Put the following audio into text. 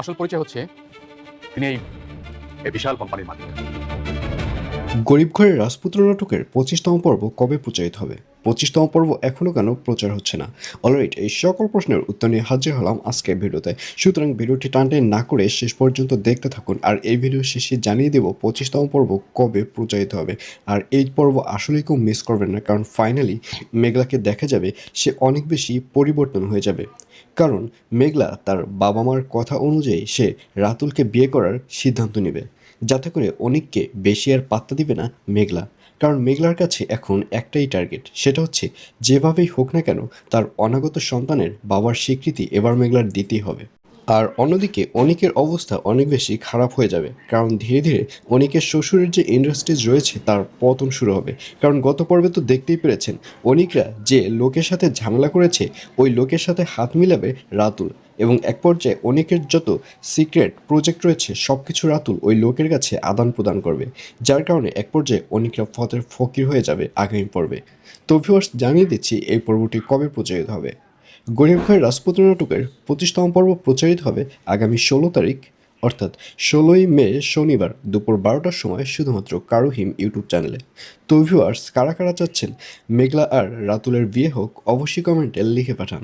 আসল পরিচয় হচ্ছে তিনি এই বিশাল কোম্পানির মালিক। গরিব ঘরের রাজপুত্র নাটকের 25তম পর্ব কবে প্রচারিত হবে? 25তম পর্ব এখনও কেন প্রচার হচ্ছে না? অলরাইট, এই সকল প্রশ্নের উত্তর নিয়ে হাজির হলাম আজকের ভিডিওতে। সুতরাং ভিডিওটি টানটানি না করে শেষ পর্যন্ত দেখতে থাকুন। আর এই ভিডিও শেষে জানিয়ে দেব 25তম পর্ব কবে প্রচারিত হবে। আর এই পর্ব আসলেই কেউ মিস করবেন না, কারণ ফাইনালি মেঘলাকে দেখা যাবে সে অনেক বেশি পরিবর্তন হয়ে যাবে। কারণ মেঘলা তার বাবা মার কথা অনুযায়ী সে রাতুলকে বিয়ে করার সিদ্ধান্ত নেবে, যাতে করে অনিককে বেশি আর পাত্তা দিবে না মেঘলা। কারণ মেঘলার কাছে এখন একটাই টার্গেট, সেটা হচ্ছে যেভাবেই হোক না কেন তার অনাগত সন্তানের বাবার স্বীকৃতি এবার মেঘলার দিতেই হবে। আর অন্যদিকে অনিকের অবস্থা অনেক বেশি খারাপ হয়ে যাবে, কারণ ধীরে ধীরে অনিকের শ্বশুরের যে ইন্ডাস্ট্রিজ রয়েছে তার পতন শুরু হবে। কারণ গত পর্বে তো দেখতেই পেরেছেন অনিকরা যে লোকের সাথে ঝামেলা করেছে ওই লোকের সাথে হাত মিলাবে রাতুল, এবং এক পর্যায়ে অনেকের যত সিক্রেট প্রজেক্ট রয়েছে সব কিছু রাতুল ওই লোকের কাছে আদান প্রদান করবে, যার কারণে এক পর্যায়ে অনেকরা ফতের ফকির হয়ে যাবে আগামী পর্বে। তো ভিউয়ার্স, জানিয়ে দিচ্ছি এই পর্বটি কবে প্রচারিত হবে। গরিব ঘরের রাজপুত্র নাটকের 25তম পর্ব প্রচারিত হবে আগামী 16 তারিখ, অর্থাৎ 16ই মে শনিবার দুপুর 12টার সময় শুধুমাত্র কারুহিম ইউটিউব চ্যানেলে। তো ভিউয়ার্স, কারা কারা চাচ্ছেন মেঘলা আর রাতুলের বিয়ে হোক অবশ্যই কমেন্টে লিখে পাঠান।